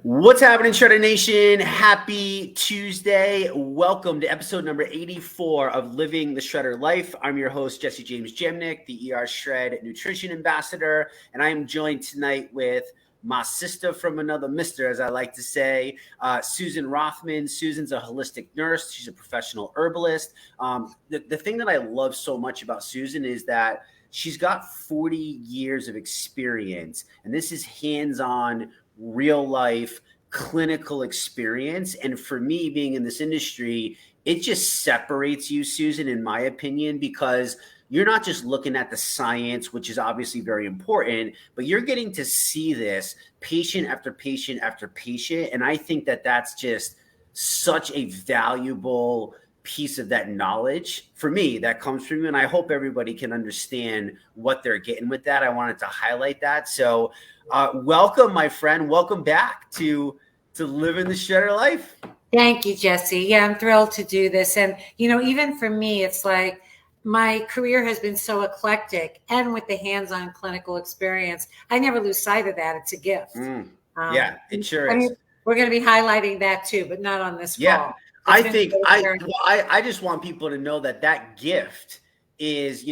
What's happening, Shredder Nation? Happy Tuesday. Welcome to episode number 84 of Living the Shredder Life. I'm your host, Jesse James Jamnik, the ERShred Nutrition Ambassador, and I am joined tonight with my sister from another mister, as I like to say, Susan Rothman. Susan's a holistic nurse. She's a professional herbalist. The thing that I love so much about Susan is that she's got 40 years of experience, and this is hands-on, real life clinical experience. And for me, being in this industry, it just separates you, Susan, in my opinion, because you're not just looking at the science, which is obviously very important, but you're getting to see this patient after patient after patient. And I think that that's just such a valuable piece of that knowledge for me that comes from you. And I hope everybody can understand what they're getting with that. I wanted to highlight that. So welcome, my friend. Welcome back to Living the Shredder Life. Thank you, Jesse. Yeah, I'm thrilled to do this. And, even for me, it's like my career has been so eclectic, and with the hands-on clinical experience, I never lose sight of that. It's a gift. Yeah, it sure is. We're going to be highlighting that too, but not on this call. I just want people to know that gift is,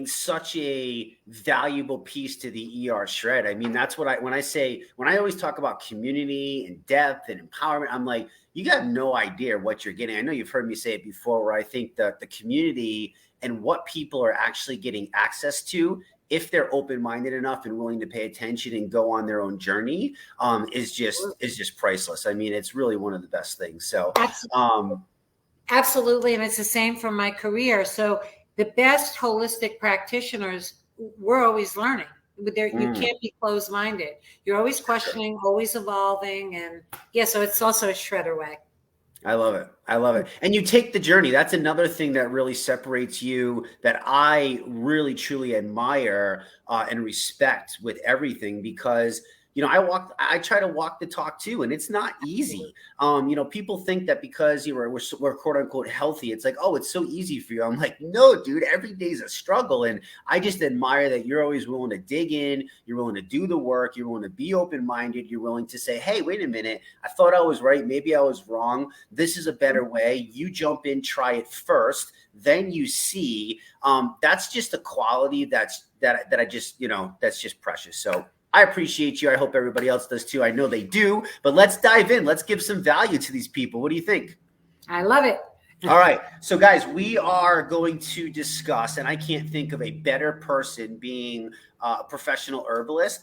such a valuable piece to the ERShred. I mean, that's what when I always talk about community and depth and empowerment, I'm like, you got no idea what you're getting. I know you've heard me say it before, where I think that the community and what people are actually getting access to, if they're open-minded enough and willing to pay attention and go on their own journey, is just priceless. I mean, it's really one of the best things. So, absolutely. And it's the same for my career. So the best holistic practitioners, we're always learning. You can't be closed-minded. You're always questioning, always evolving. And so it's also a shredder way. I love it. I love it. And you take the journey. That's another thing that really separates you, that I really, truly admire and respect with everything, because I try to walk the talk too, and it's not easy. People think that because we're quote unquote healthy, it's like, oh, it's so easy for you. I'm like, no, dude, every day's a struggle. And I just admire that you're always willing to dig in, you're willing to do the work, you're willing to be open-minded, you're willing to say, hey, wait a minute, I thought I was right, maybe I was wrong. This is a better way. You jump in, try it first, then you see. That's just a quality that I just, that's just precious. So I appreciate you. I hope everybody else does too. I know they do, but let's dive in. Let's give some value to these people. What do you think? I love it. All right. So guys, we are going to discuss, and I can't think of a better person being a professional herbalist.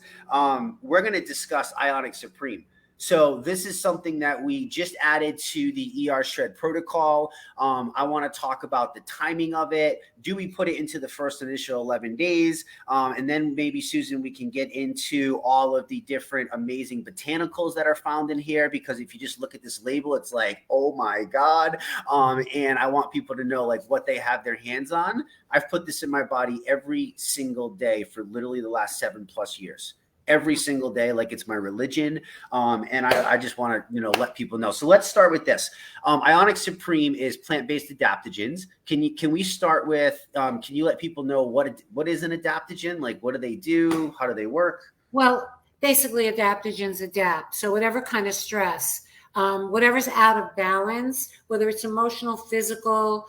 We're going to discuss IONIX Supreme. So this is something that we just added to the ERShred protocol. I want to talk about the timing of it. Do we put it into the first initial 11 days? And then maybe, Susan, we can get into all of the different amazing botanicals that are found in here, because if you just look at this label, it's like, oh my God. And I want people to know like what they have their hands on. I've put this in my body every single day for literally the last 7+ years. Every single day, like it's my religion. And I just want to, let people know. So let's start with this. IONIX Supreme is plant-based adaptogens. Can we start with, can you let people know what is an adaptogen? Like, what do they do? How do they work? Well, basically adaptogens adapt. So whatever kind of stress, whatever's out of balance, whether it's emotional, physical,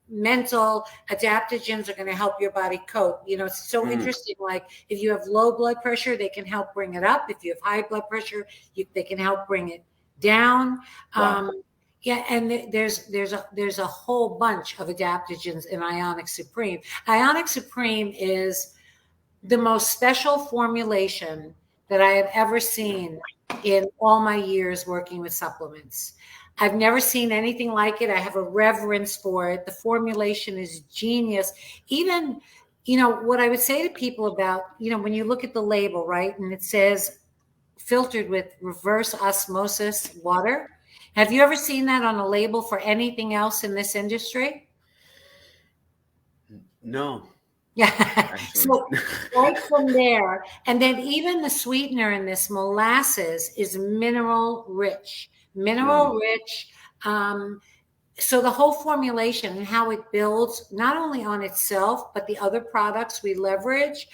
mental, adaptogens are going to help your body cope. It's so interesting. Like if you have low blood pressure, they can help bring it up. If you have high blood pressure, they can help bring it down. Wow. And there's a whole bunch of adaptogens in IONIX Supreme. IONIX Supreme is the most special formulation that I have ever seen in all my years working with supplements. I've never seen anything like it. I have a reverence for it. The formulation is genius. Even, what I would say to people about, when you look at the label, right, and it says filtered with reverse osmosis water. Have you ever seen that on a label for anything else in this industry? No. Yeah. So right from there, and then even the sweetener in this molasses is mineral rich. So the whole formulation and how it builds not only on itself, but the other products we leverage,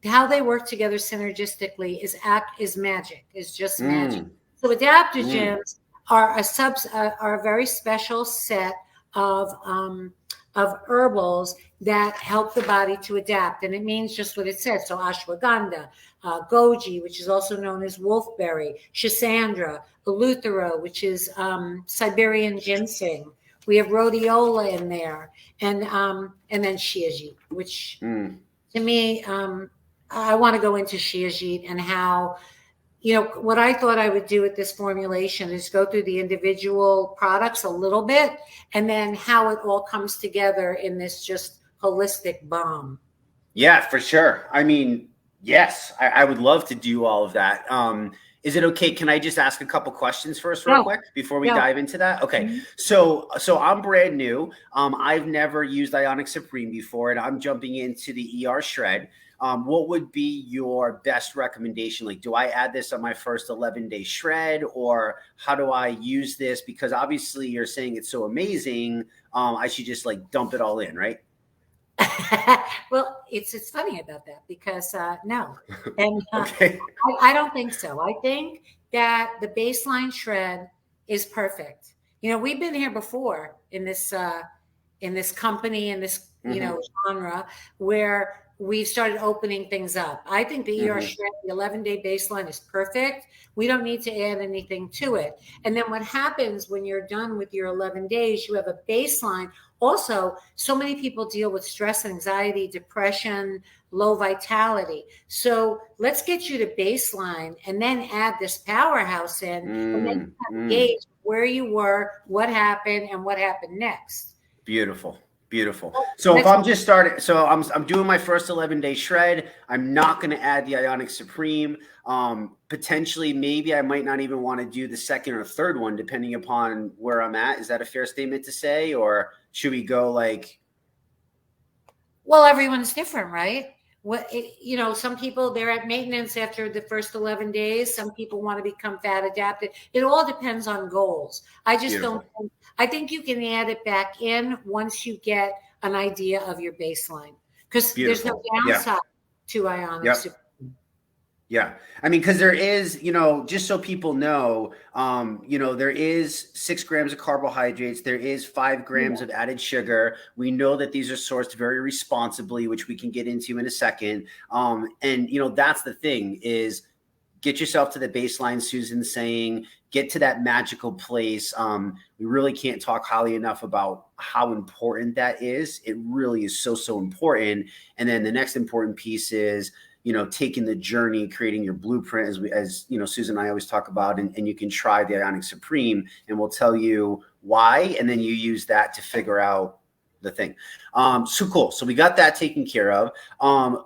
how they work together synergistically is magic. It's just magic. So adaptogens are are a very special set of herbals that help the body to adapt, and it means just what it says. So ashwagandha, goji, which is also known as wolfberry, schisandra, eleuthero, which is Siberian ginseng. We have rhodiola in there, and then shiajit, which to me, I want to go into shiajit and how, what I thought I would do with this formulation is go through the individual products a little bit, and then how it all comes together in this just holistic balm. Yeah, for sure. I mean, yes, I would love to do all of that. Is it okay? Can I just ask a couple questions first real quick before we dive into that? Okay. So I'm brand new. I've never used IONIX Supreme before, and I'm jumping into the ERShred. What would be your best recommendation? Like, do I add this on my first 11-day shred, or how do I use this? Because obviously you're saying it's so amazing. I should just like dump it all in, right? Well, it's funny about that because no, and I don't think so. I think that the baseline shred is perfect. We've been here before in this company, in this genre, where we started opening things up. I think the ERShred, the 11-day baseline, is perfect. We don't need to add anything to it. And then what happens when you're done with your 11 days, you have a baseline. Also, so many people deal with stress, anxiety, depression, low vitality. So let's get you to baseline and then add this powerhouse in, and then gauge where you were, what happened, and what happened next. Beautiful. Beautiful. So if I'm just starting, so I'm doing my first 11-day shred. I'm not going to add the IONIX Supreme. Potentially, maybe I might not even want to do the second or third one, depending upon where I'm at. Is that a fair statement to say, or should we go like? Well, everyone's different, right? Some people, they're at maintenance after the first 11 days. Some people want to become fat adapted. It all depends on goals. I just don't think, I think you can add it back in once you get an idea of your baseline, because there's no downside to IONIX Supreme. Yeah. I mean, because there is, just so people know, there is 6 grams of carbohydrates. There is 5 grams of added sugar. We know that these are sourced very responsibly, which we can get into in a second. And, that's the thing is get yourself to the baseline, Susan's saying, get to that magical place. We really can't talk highly enough about how important that is. It really is so, so important. And then the next important piece is, taking the journey, creating your blueprint, as Susan and I always talk about, and you can try the IONIX Supreme, and we'll tell you why, and then you use that to figure out the thing. So cool. So we got that taken care of.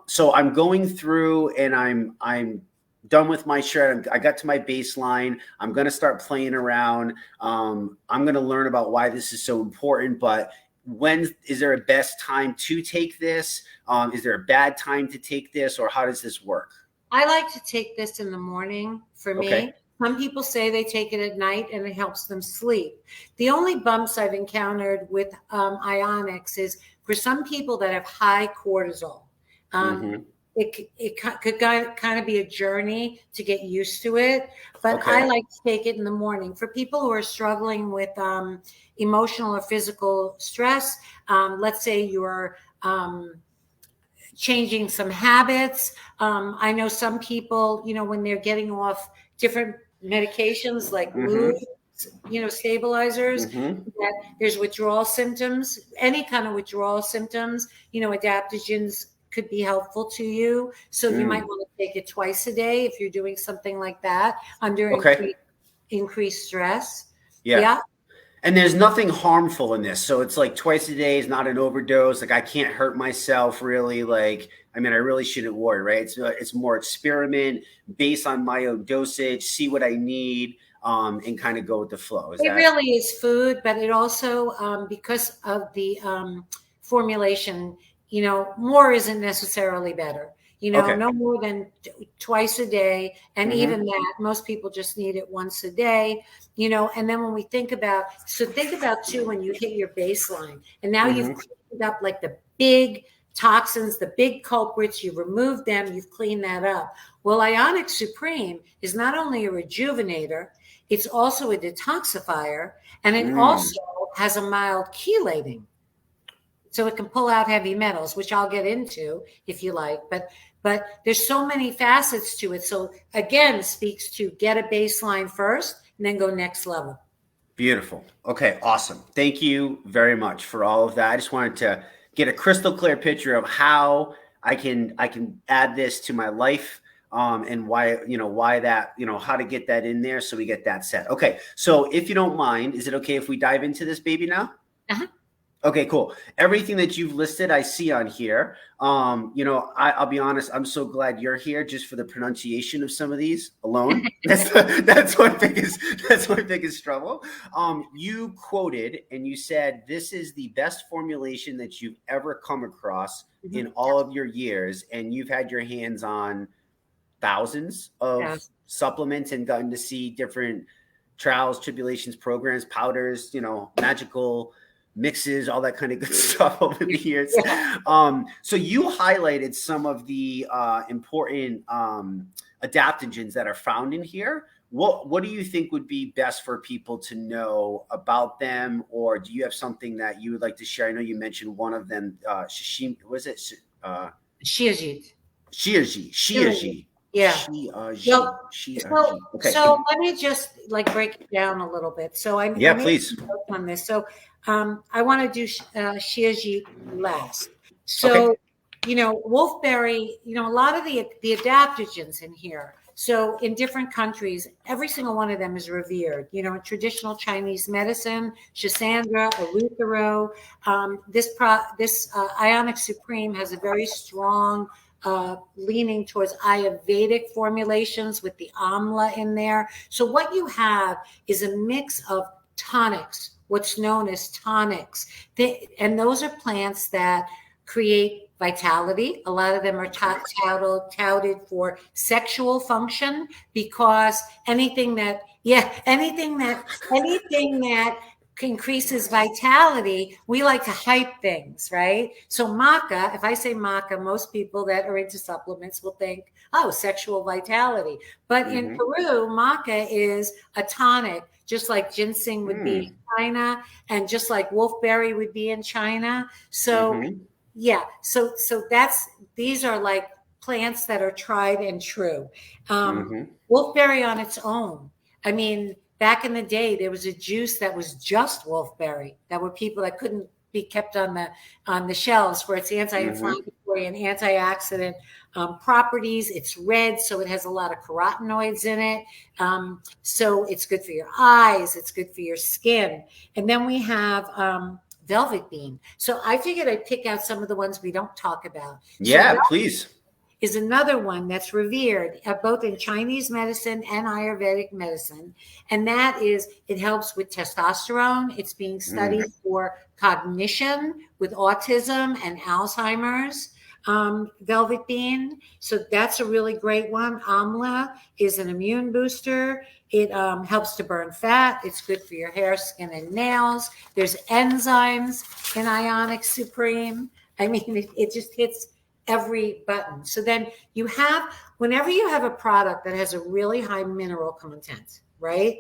So I'm going through, and I'm done with my shred. I got to my baseline. I'm going to start playing around. I'm going to learn about why this is so important, but when is there a best time to take this? Is there a bad time to take this, or how does this work? I like to take this in the morning for me. Some people say they take it at night and it helps them sleep. The only bumps I've encountered with IONIX is for some people that have high cortisol. It could kind of be a journey to get used to it, but I like to take it in the morning. For people who are struggling with emotional or physical stress, let's say you're changing some habits. I know some people, when they're getting off different medications like mood, stabilizers, that there's withdrawal symptoms, any kind of withdrawal symptoms, adaptogens could be helpful to you. So you might want to take it twice a day if you're doing something like that under increased stress. Yeah. And there's nothing harmful in this. So it's like twice a day is not an overdose. Like I can't hurt myself really. Like, I really shouldn't worry, right? It's more experiment based on my own dosage, see what I need, and kind of go with the flow. It really is food, but it also, because of the formulation, more isn't necessarily better. No more than twice a day. And even that, most people just need it once a day, and then when we think about too, when you hit your baseline and now you've cleaned up like the big toxins, the big culprits, you remove them, you've cleaned that up. Well, IONIX Supreme is not only a rejuvenator, it's also a detoxifier, and it also has a mild chelating. So it can pull out heavy metals, which I'll get into if you like. But there's so many facets to it. So again, speaks to get a baseline first and then go next level. Beautiful. Okay, awesome. Thank you very much for all of that. I just wanted to get a crystal clear picture of how I can add this to my life, and why that, how to get that in there so we get that set. Okay, so if you don't mind, is it okay if we dive into this baby now? Uh-huh. Okay, cool. Everything that you've listed, I see on here. I'll be honest. I'm so glad you're here just for the pronunciation of some of these alone. That's my biggest struggle. You quoted and you said this is the best formulation that you've ever come across in all of your years, and you've had your hands on thousands of supplements and gotten to see different trials, tribulations, programs, powders, magical mixes, all that kind of good stuff over the years. So you highlighted some of the important adaptogens that are found in here. What do you think would be best for people to know about them? Or do you have something that you would like to share? I know you mentioned one of them, Shishim, was it? Shijit. Yeah. So let me just break it down a little bit. So please on this. So I want to do Shijit last. So wolfberry. A lot of the adaptogens in here. So in different countries, every single one of them is revered. In traditional Chinese medicine, Schisandra, Eleuthero. This IONIX Supreme has a very strong leaning towards Ayurvedic formulations with the amla in there. So what you have is a mix of tonics, what's known as tonics. And those are plants that create vitality. A lot of them are touted for sexual function, because anything that increases vitality, we like to hype things, right? So maca, if I say maca, most people that are into supplements will think, oh, sexual vitality. But in Peru, maca is a tonic, just like ginseng would be in China, and just like wolfberry would be in China. So these are like plants that are tried and true. Wolfberry on its own, I mean, back in the day, there was a juice that was just wolfberry. That were people that couldn't be kept on the shelves for its anti-inflammatory and antioxidant properties. It's red, so it has a lot of carotenoids in it. So it's good for your eyes. It's good for your skin. And then we have velvet bean. So I figured I'd pick out some of the ones we don't talk about. Yeah, please. Is another one that's revered both in Chinese medicine and Ayurvedic medicine. And that is, it helps with testosterone. It's being studied for cognition with autism and Alzheimer's. Velvet bean. So that's a really great one. Amla is an immune booster. It helps to burn fat. It's good for your hair, skin, and nails. There's enzymes in IONIX Supreme. I mean, it just hits every button. So then you have, whenever you have a product that has a really high mineral content, right?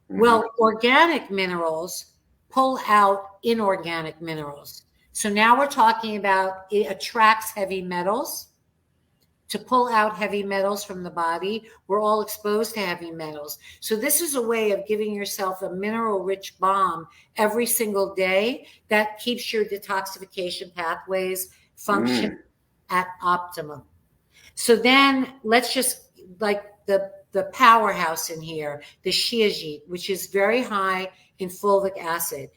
Well, organic minerals pull out inorganic minerals. So now we're talking about it attracts heavy metals. To pull out heavy metals from the body, we're all exposed to heavy metals. So this is a way of giving yourself a mineral-rich bomb every single day that keeps your detoxification pathways functioning at optimum. So then let's just, like the powerhouse in here, the Shijit, which is very high in fulvic acid.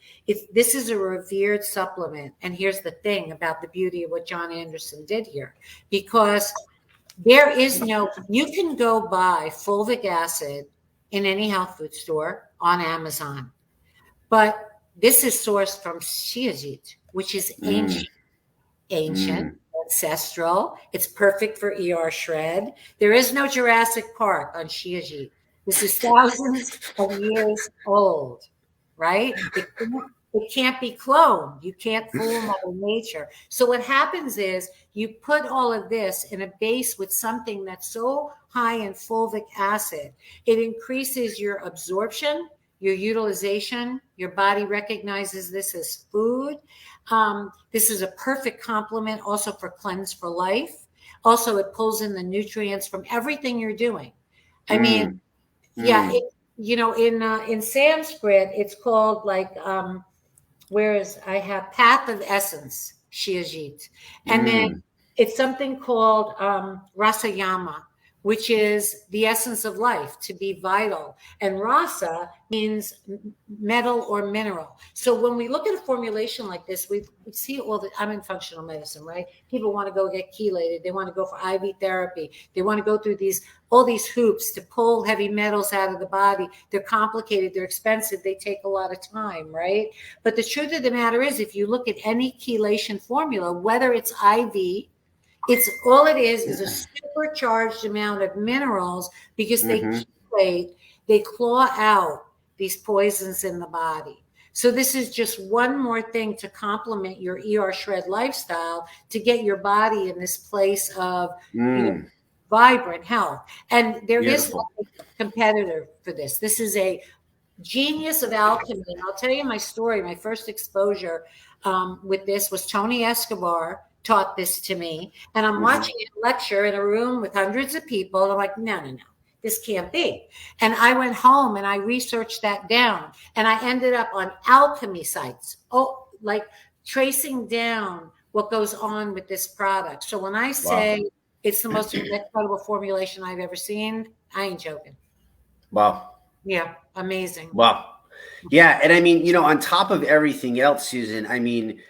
This is a revered supplement. And here's the thing about the beauty of what John Anderson did here, because there is you can go buy fulvic acid in any health food store on Amazon, but this is sourced from Shijit, which is ancient, ancestral. It's perfect for ERShred. There is no Jurassic Park on Shijit. This is thousands of years old, right? it can't be cloned. You can't fool Mother Nature. So what happens is you put all of this in a base with something that's so high in fulvic acid, it increases your absorption, your utilization. Your body recognizes this as food. This is a perfect complement also for Cleanse for Life. Also, it pulls in the nutrients from everything you're doing. I mean, yeah, in Sanskrit, it's called like, whereas I have Path of Essence, Shiyajit. And then it's something called Rasayama, which is the essence of life, to be vital. And rasa means metal or mineral. So when we look at a formulation like this, we see all the, I'm in functional medicine, right? People want to go get chelated. They want to go for IV therapy. They want to go through all these hoops to pull heavy metals out of the body. They're complicated. They're expensive. They take a lot of time, right? But the truth of the matter is, if you look at any chelation formula, whether it's IV, it's all it is a supercharged amount of minerals, because they chelate, they claw out these poisons in the body. So this is just one more thing to complement your ERShred lifestyle, to get your body in this place of vibrant health. And there is no competitor for this. This is a genius of alchemy. And I'll tell you my story. My first exposure with this was Tony Escobar taught this to me. And I'm watching a lecture in a room with hundreds of people. And I'm like, no, this can't be. And I went home and I researched that down. And I ended up on alchemy sites, like tracing down what goes on with this product. So when I say it's the most incredible formulation I've ever seen, I ain't joking. Wow. Yeah, amazing. Wow. Yeah. And I mean, on top of everything else, Susan, I mean,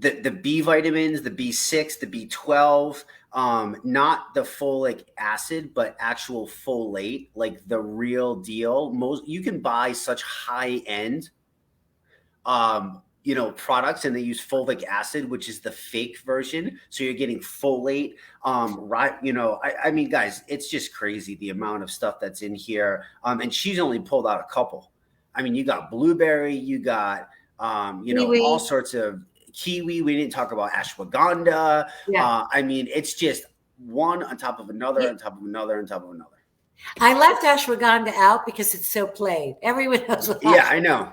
the B vitamins, the B6, the B12, not the folic acid, but actual folate, like the real deal. You can buy such high end, products, and they use fulvic acid, which is the fake version. So you're getting folate, right? I mean, guys, it's just crazy the amount of stuff that's in here. And she's only pulled out a couple. I mean, you got blueberry, you got, all sorts of kiwi. We didn't talk about ashwagandha. I mean, it's just one on top of another, on top of another, on top of another. I left ashwagandha out because it's so played. Everyone knows what ashwagandha. I know.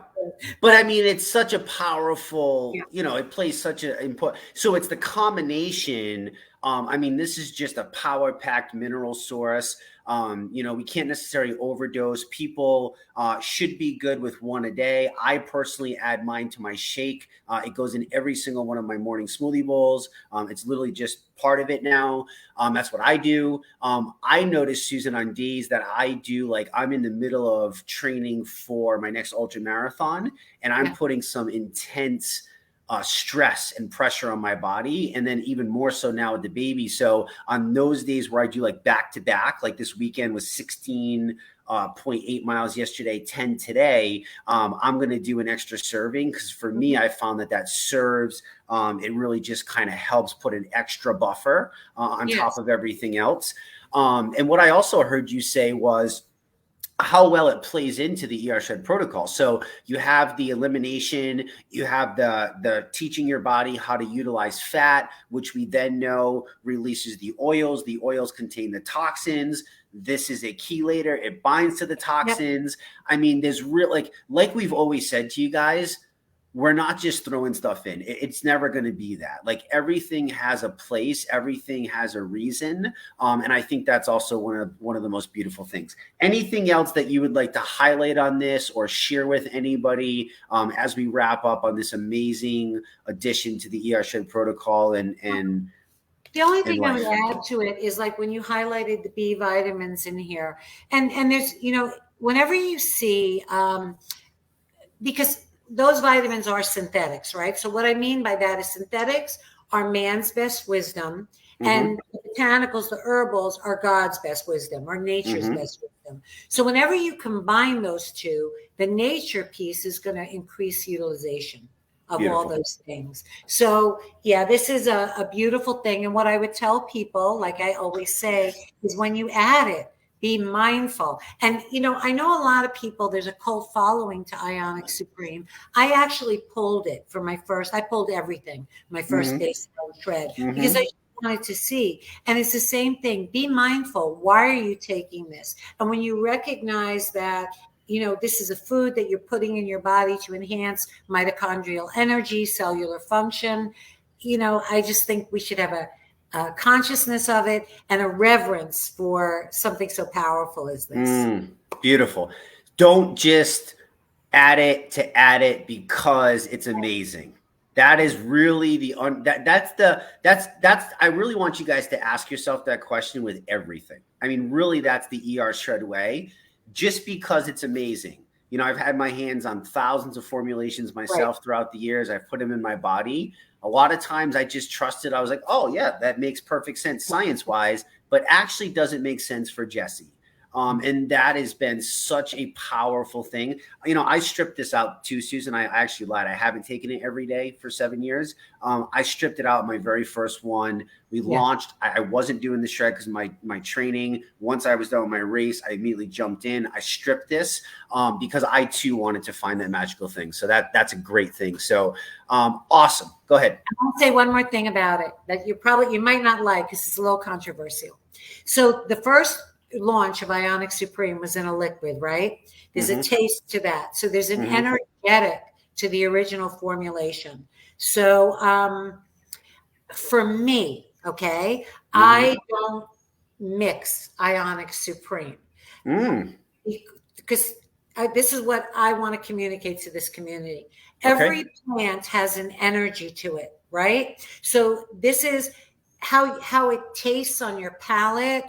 But I mean, it's such a powerful, it plays such an important. So it's the combination. I mean, this is just a power packed mineral source. We can't necessarily overdose. People should be good with one a day. I personally add mine to my shake. It goes in every single one of my morning smoothie bowls. It's literally just part of it now. That's what I do. I noticed, Susan, on days that I do, like I'm in the middle of training for my next ultra marathon, and I'm putting some intense stress and pressure on my body, and then even more so now with the baby. So on those days where I do like back to back, like this weekend was 16.8 miles yesterday, 10 today, I'm going to do an extra serving, because for me, I found that serves, it really just kind of helps put an extra buffer on top of everything else. And what I also heard you say was how well it plays into the ERShred protocol. So you have the elimination, you have the teaching your body how to utilize fat, which we then know releases the oils. The oils contain the toxins. This is a chelator. It binds to the toxins. I mean, there's real, like we've always said to you guys, we're not just throwing stuff in. It's never going to be that. Like, everything has a place. Everything has a reason. And I think that's also one of the most beautiful things. Anything else that you would like to highlight on this or share with anybody as we wrap up on this amazing addition to the ERShred protocol? And the only thing I would add to it is, like, when you highlighted the B vitamins in here, and there's, whenever you see, because those vitamins are synthetics, right? So what I mean by that is synthetics are man's best wisdom, and the botanicals, the herbals, are God's best wisdom, or nature's best wisdom. So whenever you combine those two, the nature piece is going to increase utilization of all those things. So this is a beautiful thing. And what I would tell people, like I always say, is when you add it, be mindful. And, you know, I know a lot of people, there's a cult following to IONIX Supreme. I actually pulled it for my first, I pulled everything, my first base shred, because I wanted to see. And it's the same thing. Be mindful. Why are you taking this? And when you recognize that, you know, this is a food that you're putting in your body to enhance mitochondrial energy, cellular function, you know, I just think we should have a consciousness of it and a reverence for something so powerful as this. Beautiful. Don't just add it because it's amazing. That is really that's I really want you guys to ask yourself that question with everything. I mean, really, that's the ERShred way. Just because it's amazing. You know, I've had my hands on thousands of formulations myself throughout the years. I've put them in my body. A lot of times I just trusted. I was like, oh yeah, that makes perfect sense science-wise, but actually doesn't make sense for Jesse. And that has been such a powerful thing. You know, I stripped this out too, Susan. I actually lied. I haven't taken it every day for 7 years. I stripped it out my very first one. We launched. I wasn't doing the shred because my training. Once I was done with my race, I immediately jumped in. I stripped this because I too wanted to find that magical thing. So that's a great thing. So awesome. Go ahead. I'll say one more thing about it that you might not like because it's a little controversial. So the first launch of IONIX Supreme was in a liquid, right? There's a taste to that. So there's an energetic to the original formulation. So for me, okay, I don't mix IONIX Supreme because this is what I want to communicate to this community. Every plant has an energy to it, right? So this is how it tastes on your palate.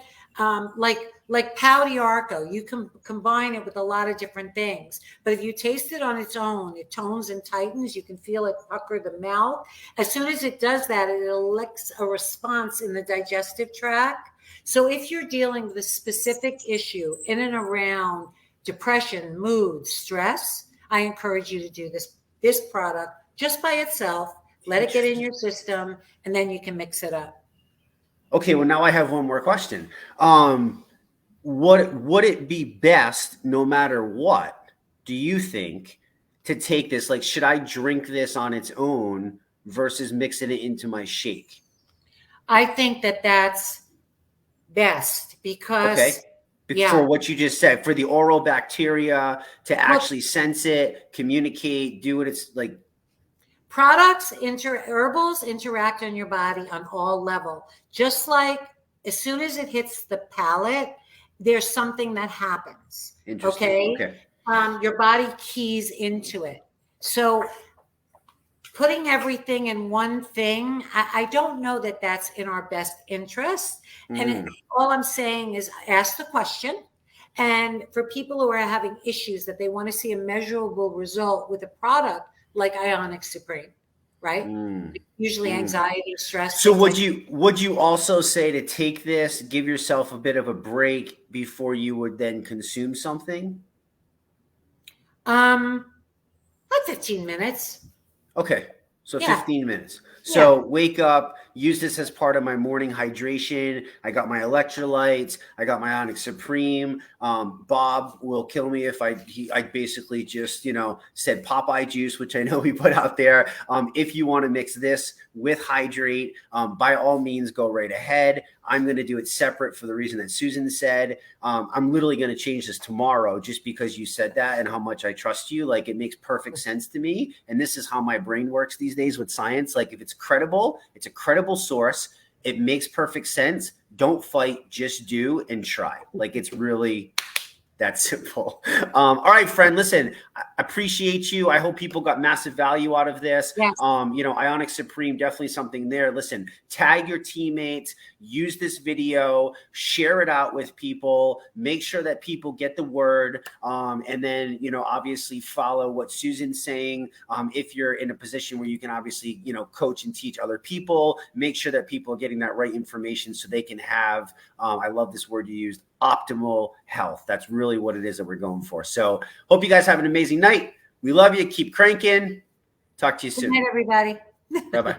Like Pau d'Arco, you can combine it with a lot of different things. But if you taste it on its own, it tones and tightens. You can feel it pucker the mouth. As soon as it does that, it elicits a response in the digestive tract. So if you're dealing with a specific issue in and around depression, mood, stress, I encourage you to do this product just by itself. Let it get in your system, and then you can mix it up. Okay, well, now I have one more question. Would it be best, no matter what, do you think, to take this? Like, should I drink this on its own versus mixing it into my shake? I think that's best because for what you just said, for the oral bacteria to actually sense it, communicate, do what it's like. Products, herbals interact on your body on all levels. Just like as soon as it hits the palate, there's something that happens. Okay. Your body keys into it. So putting everything in one thing, I don't know that that's in our best interest. And all I'm saying is ask the question. And for people who are having issues that they want to see a measurable result with a product like IONIX Supreme, right? Usually anxiety, stress. So would you also say to take this, give yourself a bit of a break before you would then consume something? Like 15 minutes. Okay. So 15 minutes. So wake up, use this as part of my morning hydration. I got my electrolytes. I got my IONIX Supreme. Bob will kill me if I basically just, you know, said Popeye juice, which I know we put out there. If you want to mix this with hydrate, by all means, go right ahead. I'm going to do it separate for the reason that Susan said. I'm literally going to change this tomorrow just because you said that and how much I trust you. Like, it makes perfect sense to me. And this is how my brain works these days with science. Like, if it's credible, it's a credible source. It makes perfect sense. Don't fight, just do and try. Like, it's really that simple. All right, friend, listen, I appreciate you. I hope people got massive value out of this. Yes. You know, IONIX Supreme, definitely something there. Listen, tag your teammates, use this video, share it out with people, make sure that people get the word. And then, you know, obviously follow what Susan's saying. If you're in a position where you can obviously, you know, coach and teach other people, make sure that people are getting that right information so they can have, I love this word you used, optimal health. That's really what it is that we're going for. So hope you guys have an amazing night. We love you. Keep cranking. Talk to you soon. Good night, everybody. Bye-bye.